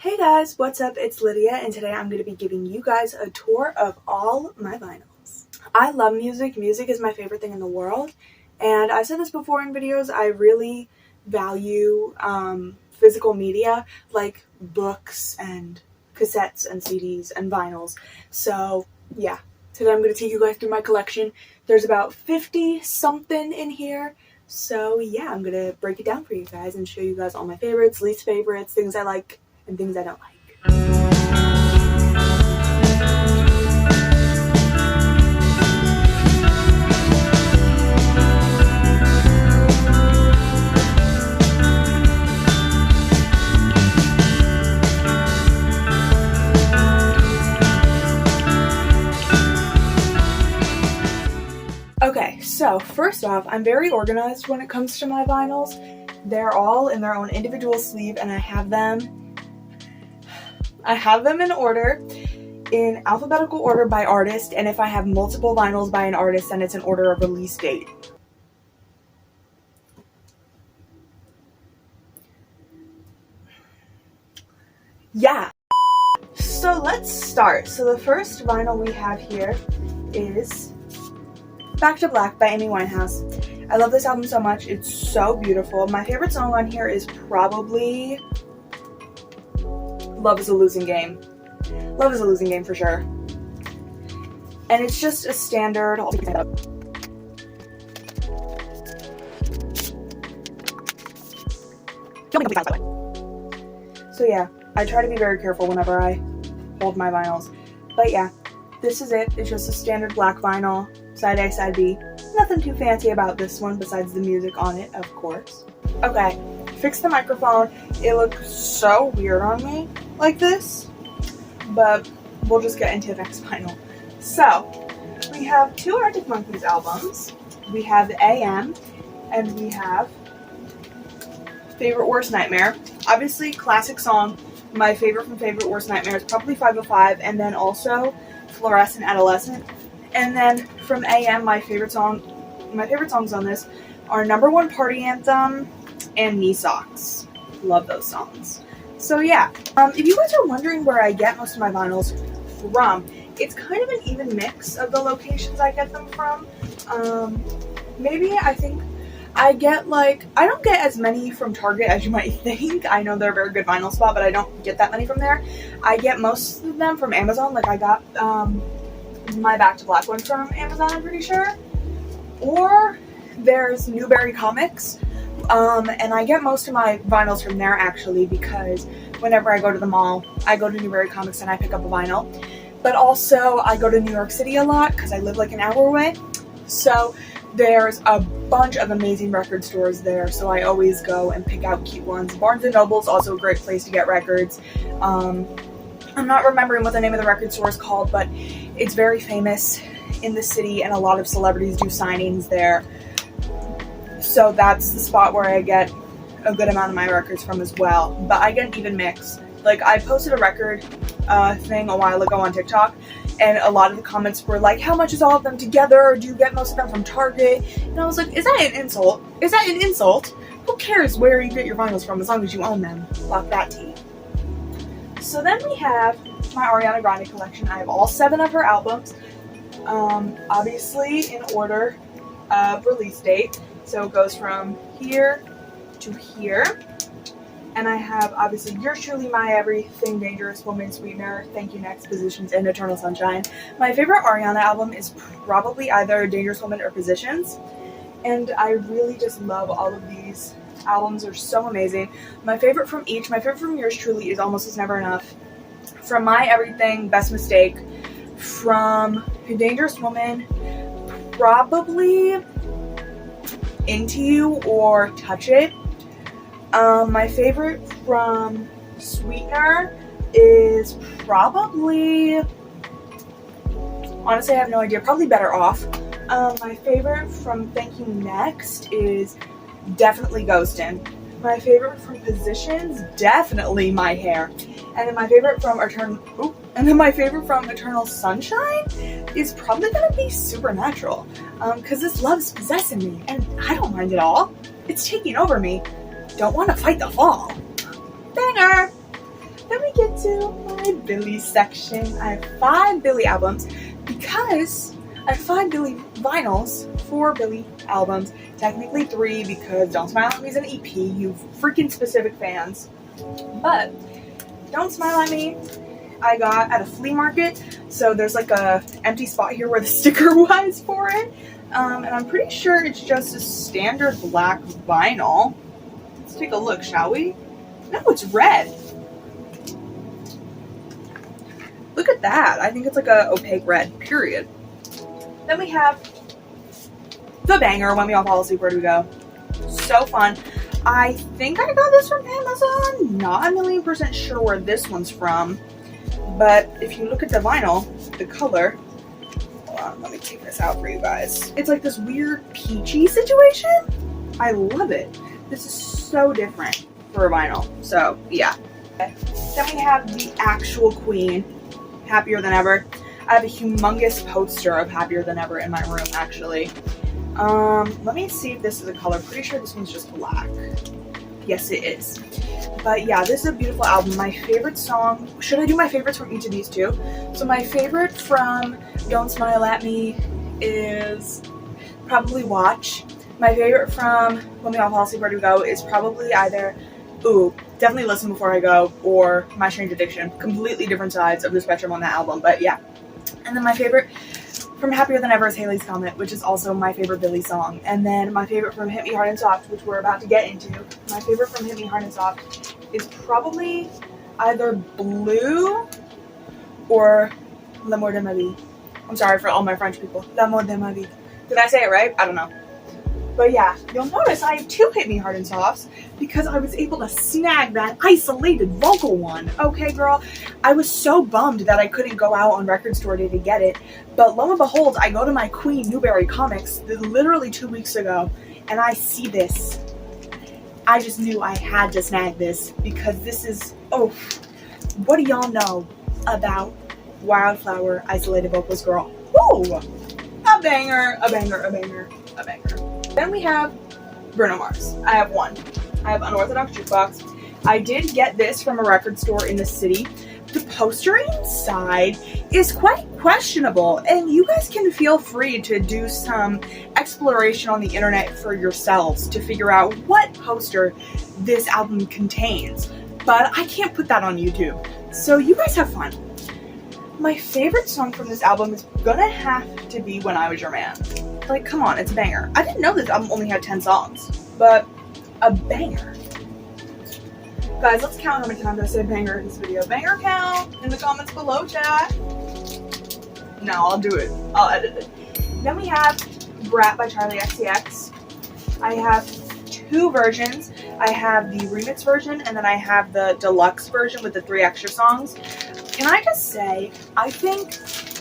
Hey guys, what's up? It's Lydia, and today I'm going to be giving you guys a tour of all my vinyls. I love music. Music is my favorite thing in the world, and I've said this before in videos. I really value physical media like books and cassettes and CDs and vinyls. So yeah, today I'm going to take you guys through my collection. There's about 50 something in here. So yeah, I'm going to break it down for you guys and show you guys all my favorites, least favorites, things I like, and things I don't like. Okay, so first off, I'm very organized when it comes to my vinyls. They're all in their own individual sleeve, and I have them in order, in alphabetical order by artist, and if I have multiple vinyls by an artist, then it's in order of release date. Yeah. So let's start. So the first vinyl we have here is Back to Black by Amy Winehouse. I love this album so much. It's so beautiful. My favorite song on here is probably Love is a Losing Game. Love is a Losing Game for sure. And it's just a standard. So yeah, I try to be very careful whenever I hold my vinyls. But yeah, this is it. It's just a standard black vinyl. Side A, side B. Nothing too fancy about this one besides the music on it, of course. Okay, fix the microphone. It looks so weird on me like this, but we'll just get into the next vinyl. So, we have two Arctic Monkeys albums. We have AM, and we have Favorite Worst Nightmare. Obviously, classic song. My favorite from Favorite Worst Nightmare is probably 505, and then also Fluorescent Adolescent. And then from AM, my favorite songs on this are Number One Party Anthem and Knee Socks. Love those songs. So yeah, if you guys are wondering where I get most of my vinyls from, it's kind of an even mix of the locations I get them from. Maybe I think I get I don't get as many from Target as you might think. I know they're a very good vinyl spot, but I don't get that many from there. I get most of them from Amazon. Like I got my Back to Black one from Amazon, I'm pretty sure. Or there's Newberry Comics, and I get most of my vinyls from there actually, because whenever I go to the mall, I go to Newberry Comics and I pick up a vinyl. But also I go to New York City a lot because I live like an hour away, so there's a bunch of amazing record stores there, so I always go and pick out cute ones. Barnes & Noble is also a great place to get records. I'm not remembering what the name of the record store is called, but it's very famous in the city, and a lot of celebrities do signings there. So that's the spot where I get a good amount of my records from as well. But I get an even mix. Like, I posted a record thing a while ago on TikTok, and a lot of the comments were like, how much is all of them together? Or do you get most of them from Target? And I was like, is that an insult? Is that an insult? Who cares where you get your vinyls from as long as you own them? Block that tea. So then we have my Ariana Grande collection. I have all 7 of her albums, obviously in order of release date. So it goes from here to here. And I have obviously Yours Truly, My Everything, Dangerous Woman, Sweetener, Thank You Next, Positions, and Eternal Sunshine. My favorite Ariana album is probably either Dangerous Woman or Positions. And I really just love all of these albums. Are so amazing. My favorite from each, my favorite from Yours Truly is Almost Is Never Enough. From My Everything, Best Mistake. From Dangerous Woman, probably Into You or Touch It. My favorite from Sweetener is probably, honestly I have no idea, probably Better Off. My favorite from Thank You Next is definitely Ghostin'. My favorite from Positions, definitely My Hair. And then my favorite from Eternal Sunshine is probably gonna be Supernatural. Cause this love's possessing me, and I don't mind it all. It's taking over me. Don't want to fight the fall. Banger! Then we get to my Billie section. I have 5 Billie albums because I have 5 Billie vinyls, 4 Billie albums, technically 3 because Don't Smile at Me is an EP, you freaking specific fans. But Don't Smile at Me I got at a flea market, so there's like a empty spot here where the sticker was for it. And I'm pretty sure it's just a standard black vinyl. Let's take a look, shall we? No, it's red. Look at that. I think it's like a opaque red, period. Then we have the banger, When We All Fall Asleep, Where Do We Go? So fun. I think I got this from Amazon. Not 1,000,000% sure where this one's from. But if you look at the vinyl, the color, hold on, let me take this out for you guys. It's like this weird peachy situation. I love it. This is so different for a vinyl. So yeah. Then we have the actual queen, Happier Than Ever. I have a humongous poster of Happier Than Ever in my room, actually. Let me see if this is a color. Pretty sure this one's just black. Yes, it is. But yeah, this is a beautiful album. My favorite song, should I do my favorites from each of these two? So my favorite from Don't Smile at Me is probably Watch. My favorite from When We All Fall Asleep, Where Do We Go is probably either, definitely Listen Before I Go, or My Strange Addiction. Completely different sides of the spectrum on that album, but yeah. And then my favorite from Happier Than Ever is Haley's Comet, which is also my favorite Billie song. And then my favorite from Hit Me Hard and Soft, which we're about to get into. My favorite from Hit Me Hard and Soft is probably either Blue or L'amour de ma vie. I'm sorry for all my French people. L'amour de ma vie. Did I say it right? I don't know. But yeah, you'll notice I have 2 Hit Me Hard and Softs because I was able to snag that isolated vocal one. Okay, girl, I was so bummed that I couldn't go out on Record Store Day to get it. But lo and behold, I go to my Queen Newberry Comics literally 2 weeks ago, and I see this. I just knew I had to snag this because this is, what do y'all know about Wildflower Isolated Vocals, girl? Woo! A banger, a banger, a banger, a banger. Then we have Bruno Mars. I have 1. I have Unorthodox Jukebox. I did get this from a record store in the city. The poster inside is quite questionable, and you guys can feel free to do some exploration on the internet for yourselves to figure out what poster this album contains. But I can't put that on YouTube, so you guys have fun. My favorite song from this album is gonna have to be When I Was Your Man. Like, come on, it's a banger. I didn't know this album only had 10 songs, but a banger. Guys, let's count how many times I said banger in this video. Banger count in the comments below, chat. No, I'll do it. I'll edit it. Then we have Brat by Charli XCX. I have 2 versions. I have the remix version, and then I have the deluxe version with the 3 extra songs. Can I just say, I think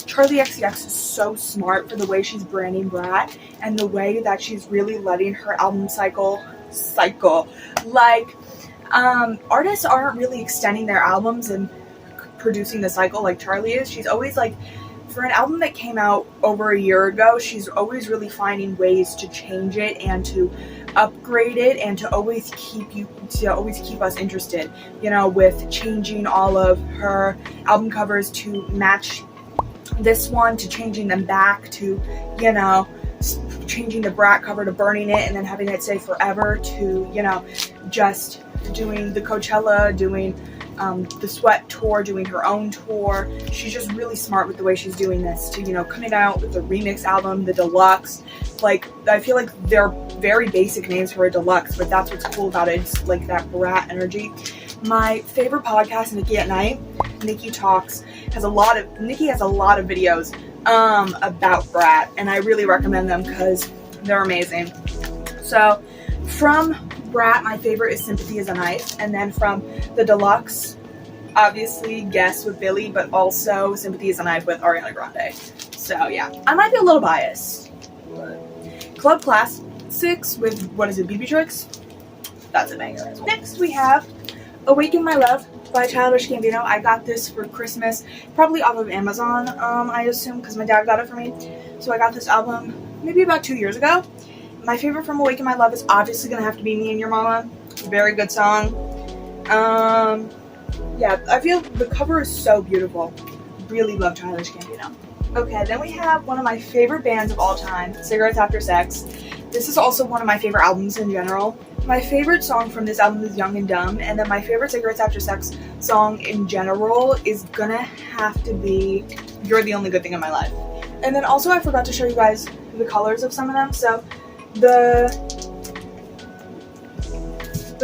Charli XCX is so smart for the way she's branding Brat and the way that she's really letting her album cycle. Like, artists aren't really extending their albums and producing the cycle like Charli is. She's always like, for an album that came out over a year ago, she's always really finding ways to change it and to upgrade it and to always keep us interested, you know, with changing all of her album covers to match this one, to changing them back to, you know, changing the Brat cover to burning it and then having it say Forever, to, you know, just doing the Coachella, doing the Sweat tour, doing her own tour. She's just really smart with the way she's doing this, to, you know, coming out with the remix album, the deluxe. Like, I feel like they're very basic names for a deluxe, but that's what's cool about it. It's like that Brat energy. My favorite podcast, Nikki at Night, Nikki Talks, has a lot of videos about Brat, and I really recommend them because they're amazing. So from Brat, my favorite is Sympathy Is a Knife, and then from the deluxe, obviously Guess with Billie, but also Sympathy Is a Knife with Ariana Grande. So yeah, I might be a little biased. But Club Class 6 with, what is it, BB Tricks? That's a banger. Next we have Awaken My Love by Childish Gambino. I got this for Christmas, probably off of Amazon, I assume, because my dad got it for me. So I got this album maybe about 2 years ago. My favorite from Awaken My Love is obviously going to have to be Me and Your Mama. Very good song. Yeah, I feel the cover is so beautiful. Really love Childish Gambino. Okay, then we have one of my favorite bands of all time, Cigarettes After Sex. This is also one of my favorite albums in general. My favorite song from this album is Young and Dumb, and then my favorite Cigarettes After Sex song in general is gonna have to be You're the Only Good Thing in My Life. And then also I forgot to show you guys the colors of some of them. So the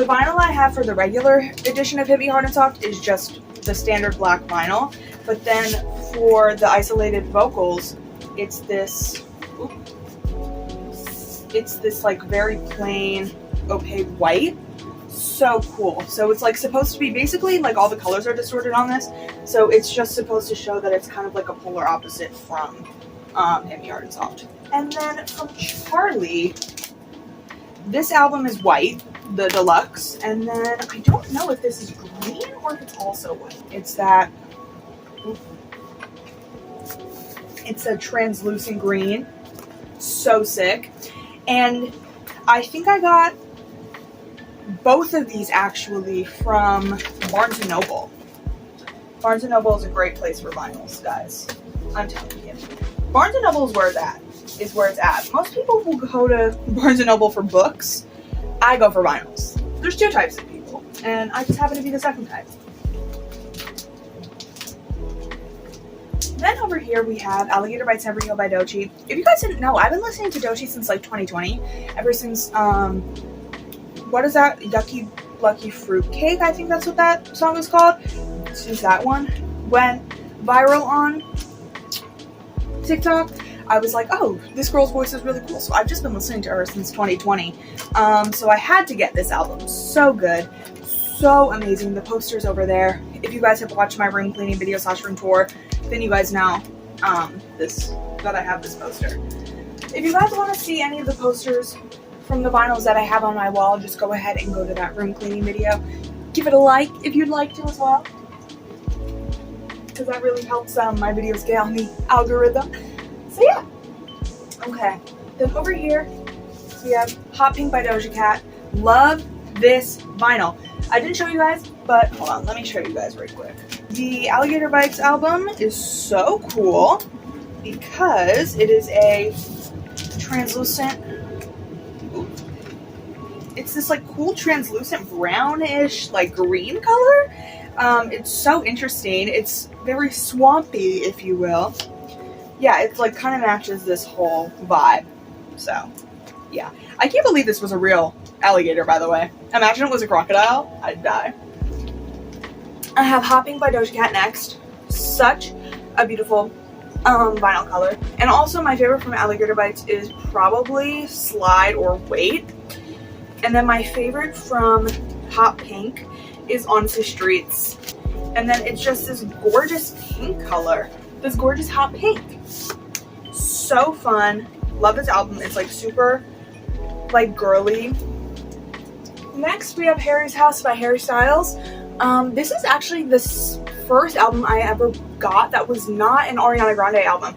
vinyl I have for the regular edition of Hit Me Hard and Soft is just the standard black vinyl. But then for the isolated vocals, it's this like very plain opaque white. So cool. So it's like supposed to be basically like all the colors are distorted on this. So it's just supposed to show that it's kind of like a polar opposite from Hit Me Hard and Soft. And then from Charli, this album is white, the deluxe, and then I don't know if this is green or if it's also white. It's that, it's a translucent green. So sick. And I think I got both of these actually from Barnes & Noble. Barnes & Noble is a great place for vinyls, guys. I'm telling you. Barnes & Noble is where it's at. Most people will go to Barnes & Noble for books. I go for vinyls. There's two types of people, and I just happen to be the second type. Then over here we have Alligator Bites Never Heal by Doechii. If you guys didn't know, I've been listening to Doechii since like 2020. Ever since, what is that? Yucky Lucky Fruitcake, I think that's what that song is called. Since that one went viral on TikTok, I was like, oh, this girl's voice is really cool. So I've just been listening to her since 2020. So I had to get this album. So good. So amazing. The poster's over there. If you guys have watched my room cleaning video / room tour, then you guys know that I have this poster. If you guys want to see any of the posters from the vinyls that I have on my wall, just go ahead and go to that room cleaning video. Give it a like if you'd like to as well, because that really helps my videos get on the algorithm. So yeah. Okay. Then over here we have Hot Pink by Doja Cat. Love this vinyl. I didn't show you guys, but hold on, let me show you guys right quick. The Alligator Bites album is so cool because it is a translucent, it's this like cool translucent brownish like green color. It's so interesting. It's very swampy, if you will. Yeah, it's like kind of matches this whole vibe. So yeah, I can't believe this was a real alligator, by the way. Imagine it was a crocodile. I'd die. I have Hot Pink by Doja Cat next. Such a beautiful vinyl color. And also my favorite from Alligator Bites is probably Slide or Wait. And then my favorite from Hot Pink is Honestly Streets. And then it's just this gorgeous pink color. This gorgeous hot pink. So fun. Love this album. It's like super like girly. Next we have Harry's House by Harry Styles. This is actually the first album I ever got that was not an Ariana Grande album.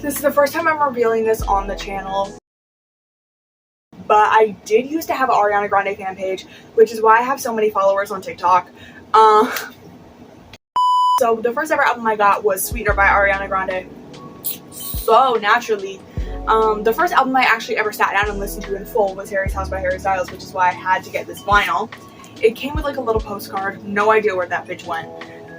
This is the first time I'm revealing this on the channel. But I did used to have an Ariana Grande fan page, which is why I have so many followers on TikTok. So the first ever album I got was Sweetener by Ariana Grande. So naturally, the first album I actually ever sat down and listened to in full was Harry's House by Harry Styles, which is why I had to get this vinyl. It came with like a little postcard. No idea where that bitch went.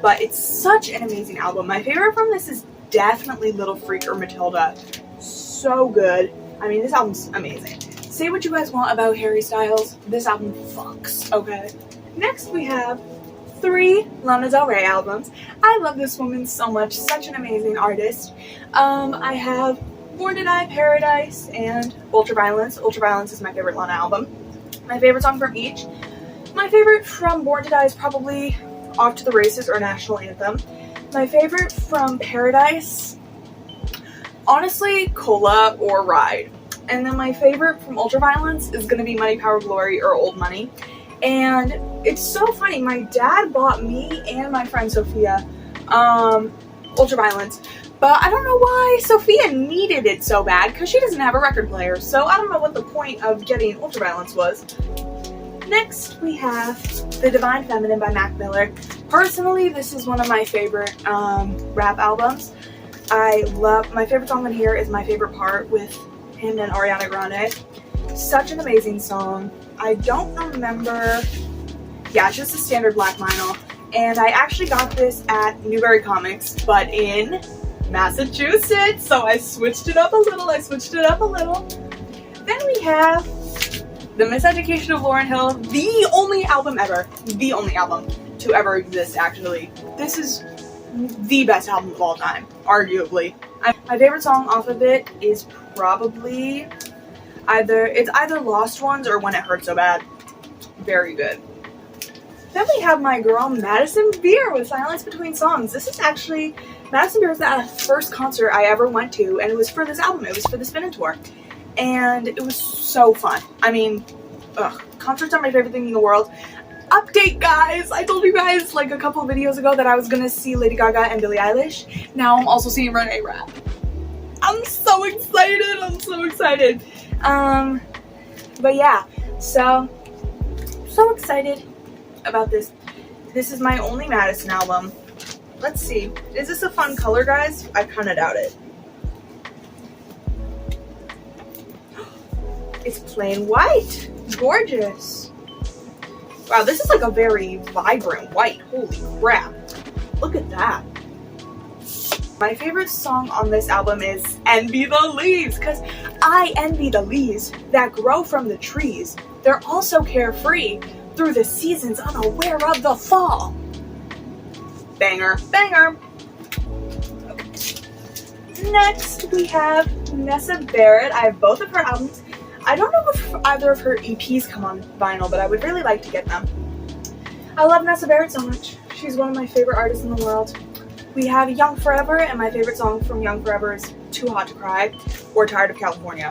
But it's such an amazing album. My favorite from this is definitely Little Freak or Matilda. So good. I mean, this album's amazing. Say what you guys want about Harry Styles. This album fucks, okay? Next we have 3 Lana Del Rey albums. I love this woman so much. Such an amazing artist. I have Born to Die, Paradise, and Ultraviolence. Ultraviolence is my favorite Lana album. My favorite song from each. My favorite from Born to Die is probably Off to the Races or National Anthem. My favorite from Paradise, honestly, Cola or Ride. And then my favorite from Ultraviolence is going to be Money, Power, Glory or Old Money. And it's so funny, my dad bought me and my friend Sophia Ultraviolence, but I don't know why Sophia needed it so bad because she doesn't have a record player, so I don't know what the point of getting Ultraviolence was. Next, we have The Divine Feminine by Mac Miller. Personally, this is one of my favorite rap albums. My favorite song on here is My Favorite Part with him and Ariana Grande. Such an amazing song. I don't remember, yeah, it's just a standard black vinyl. And I actually got this at Newbury Comics, but in Massachusetts. So I switched it up a little. Then we have The Miseducation of Lauryn Hill, the only album to ever exist, actually. This is the best album of all time, arguably. My favorite song off of it is probably either Lost Ones or When It Hurt So Bad. Very good. Then we have my girl Madison Beer with Silence Between Songs. This is actually, Madison Beer was the first concert I ever went to, and it was for this album. It was for the Spin Tour. And it was so fun. I mean, concerts are my favorite thing in the world. Update, guys! I told you guys like a couple of videos ago that I was gonna see Lady Gaga and Billie Eilish. Now I'm also seeing Renee Rapp. I'm so excited. But yeah, so excited about this. This is my only Madison album. Let's see. Is this a fun color, guys? I kind of doubt it. It's plain white. Gorgeous. Wow, this is like a very vibrant white. Holy crap. Look at that. My favorite song on this album is Envy the Leaves, because I envy the leaves that grow from the trees. They're also carefree through the seasons, unaware of the fall. Banger. Okay. Next, we have Nessa Barrett. I have both of her albums. I don't know if either of her EPs come on vinyl, but I would really like to get them. I love Nessa Barrett so much. She's one of my favorite artists in the world. We have Young Forever, and my favorite song from Young Forever is Too Hot to Cry or Tired of California.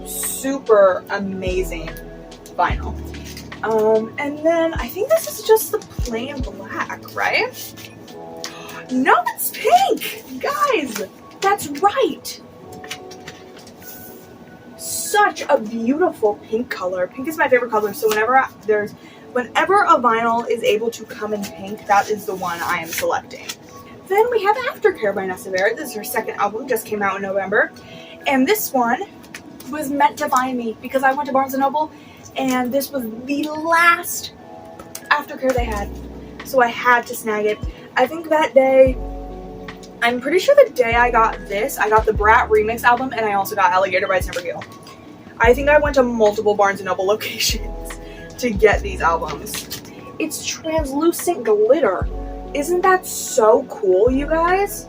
Super amazing vinyl. And then I think this is just the plain black, right? No, it's pink! Guys, that's right! Such a beautiful pink color. Pink is my favorite color, so whenever a vinyl is able to come in pink, that is the one I am selecting. Then we have Aftercare by Nessa Barrett. This is her second album, just came out in November. And this one was meant to find me because I went to Barnes & Noble and this was the last Aftercare they had. So I had to snag it. I think that day, I'm pretty sure the day I got this, I got the Brat Remix album and I also got Alligator by Timbergill. I think I went to multiple Barnes & Noble locations to get these albums. It's translucent glitter. Isn't that so cool, you guys?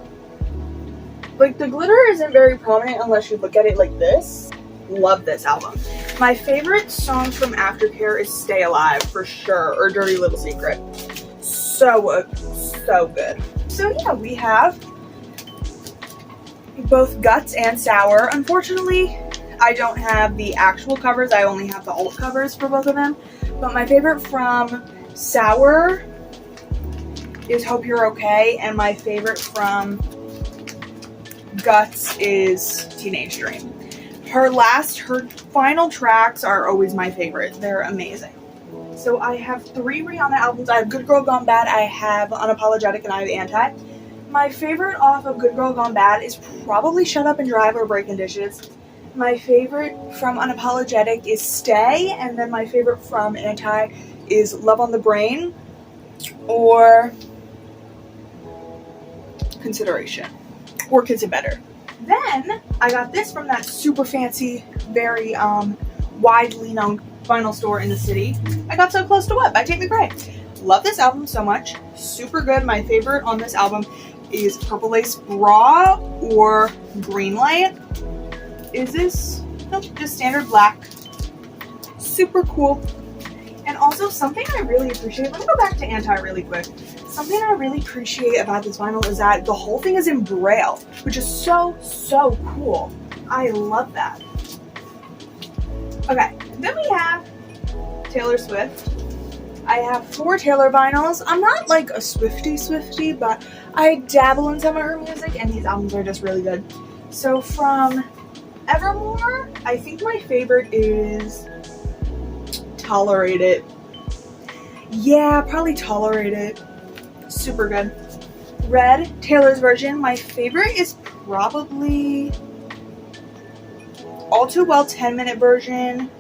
Like, the glitter isn't very prominent unless you look at it like this. Love this album. My favorite song from Aftercare is Stay Alive, for sure, or Dirty Little Secret. So good. So yeah, we have both Guts and Sour. Unfortunately, I don't have the actual covers. I only have the alt covers for both of them. But my favorite from Sour is Hope You're Okay, and my favorite from Guts is Teenage Dream. Her final tracks are always my favorite. They're amazing. So I have 3 Rihanna albums. I have Good Girl Gone Bad, I have Unapologetic, and I have Anti. My favorite off of Good Girl Gone Bad is probably Shut Up and Drive or Breaking Dishes. My favorite from Unapologetic is Stay, and then my favorite from Anti is Love on the Brain or Consideration, or Kids Are Better. Then I got this from that super fancy, very widely known vinyl store in the city. I got So Close to What by Tate McRae. Love this album so much. Super good. My favorite on this album is Purple Lace Bra or Green Light. Is this? Nope, just standard black. Super cool. And also something I really appreciate, let me go back to Anti really quick. Something I really appreciate about this vinyl is that the whole thing is in Braille, which is so cool. I love that. Okay, then we have Taylor Swift. I have 4 Taylor vinyls. I'm not like a Swiftie, but I dabble in some of her music, and these albums are just really good. So from Evermore, I think my favorite is Tolerate It Yeah, probably tolerate it. Super good. Red, Taylor's version. My favorite is probably All Too Well 10-minute version,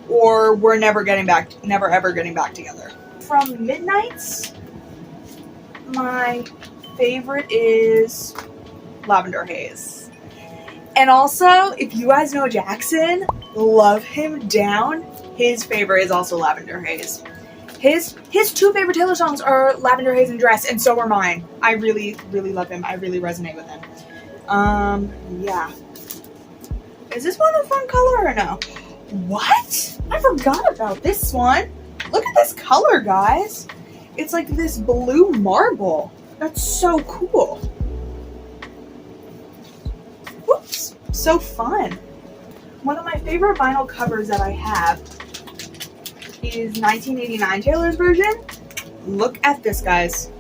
or We're Never Ever Getting Back Together. From Midnight's, my favorite is Lavender Haze. And also, if you guys know Jackson, love him down. His favorite is also Lavender Haze. His two favorite Taylor songs are Lavender Haze and Dress, and so are mine. I really, really love him. I really resonate with him. Yeah. Is this one a fun color or no? What? I forgot about this one. Look at this color, guys. It's like this blue marble. That's so cool. Whoops. So fun. One of my favorite vinyl covers that I have is 1989 Taylor's version. Look at this, guys.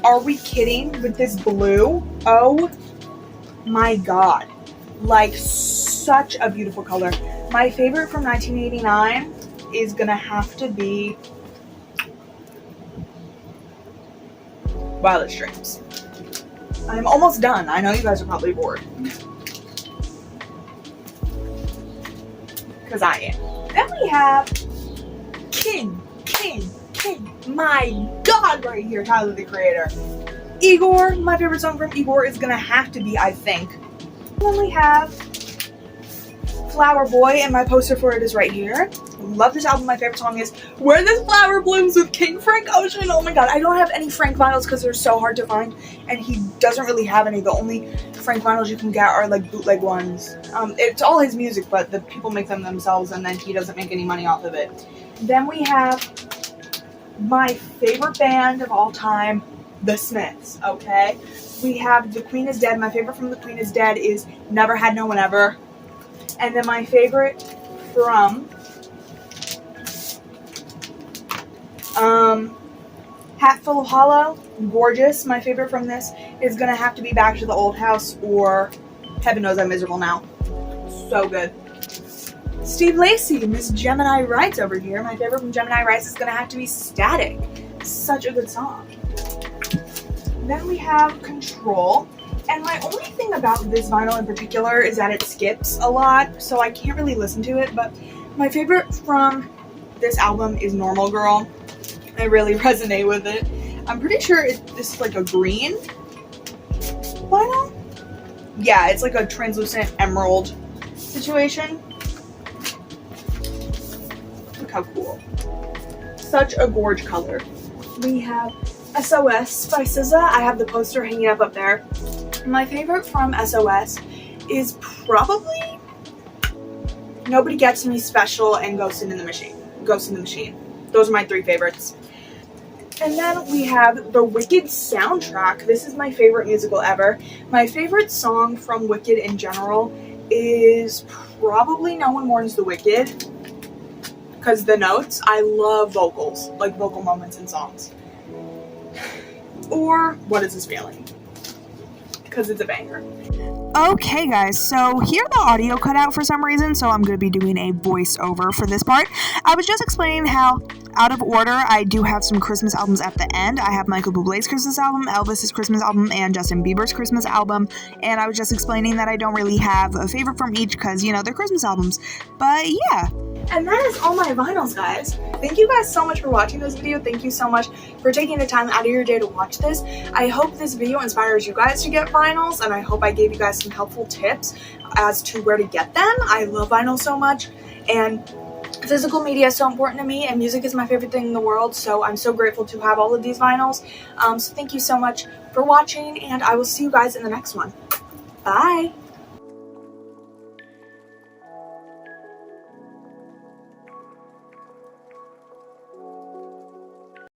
Are we kidding with this blue? Oh my god. Like, such a beautiful color. My favorite from 1989 is gonna have to be Violet Streams. I'm almost done. I know you guys are probably bored. Because I am. Then we have King. My god, right here, Tyler the Creator. Igor, my favorite song from Igor is gonna have to be I Think. Then we have Flower Boy, and my poster for it is right here. Love this album. My favorite song is Where This Flower Blooms with King Frank Ocean. Oh my god, I don't have any Frank vinyls because they're so hard to find, and he doesn't really have any. The only Frank vinyls you can get are like bootleg ones. It's all his music, but the people make them themselves, and then he doesn't make any money off of it. Then we have my favorite band of all time, The Smiths, okay? We have The Queen Is Dead. My favorite from The Queen Is Dead is Never Had No One Ever. And then my favorite from Hatful of Hollow, Gorgeous. My favorite from this is gonna have to be Back to the Old House or Heaven Knows I'm Miserable Now. So good. Steve Lacy, Miss Gemini Rights over here. My favorite from Gemini Rights is gonna have to be Static. Such a good song. Then we have Control. And my only thing about this vinyl in particular is that it skips a lot, so I can't really listen to it, but my favorite from this album is Normal Girl. I really resonate with it. I'm pretty sure this is like a green vinyl. Yeah, it's like a translucent emerald situation. Look how cool. Such a gorge color. We have SOS by SZA. I have the poster hanging up there. My favorite from SOS is probably Nobody Gets Me, Special, and Ghost in the Machine. Those are my three favorites. And then we have the Wicked soundtrack. This is my favorite musical ever. My favorite song from Wicked in general is probably No One Mourns the Wicked. Because the notes, I love vocals, like vocal moments in songs. Or What Is This Feeling? Because it's a banger. Okay guys, so here the audio cut out for some reason, so I'm going to be doing a voiceover for this part. I was just explaining how, out of order, I do have some Christmas albums at the end. I have Michael Bublé's Christmas album, Elvis's Christmas album, and Justin Bieber's Christmas album, and I was just explaining that I don't really have a favorite from each because, you know, they're Christmas albums. But yeah. And that is all my vinyls, guys. Thank you guys so much for watching this video. Thank you so much for taking the time out of your day to watch this. I hope this video inspires you guys to get vinyls, and I hope I gave you guys some helpful tips as to where to get them. I love vinyl so much, and physical media is so important to me, and music is my favorite thing in the world, so I'm so grateful to have all of these vinyls. So thank you so much for watching, and I will see you guys in the next one. Bye!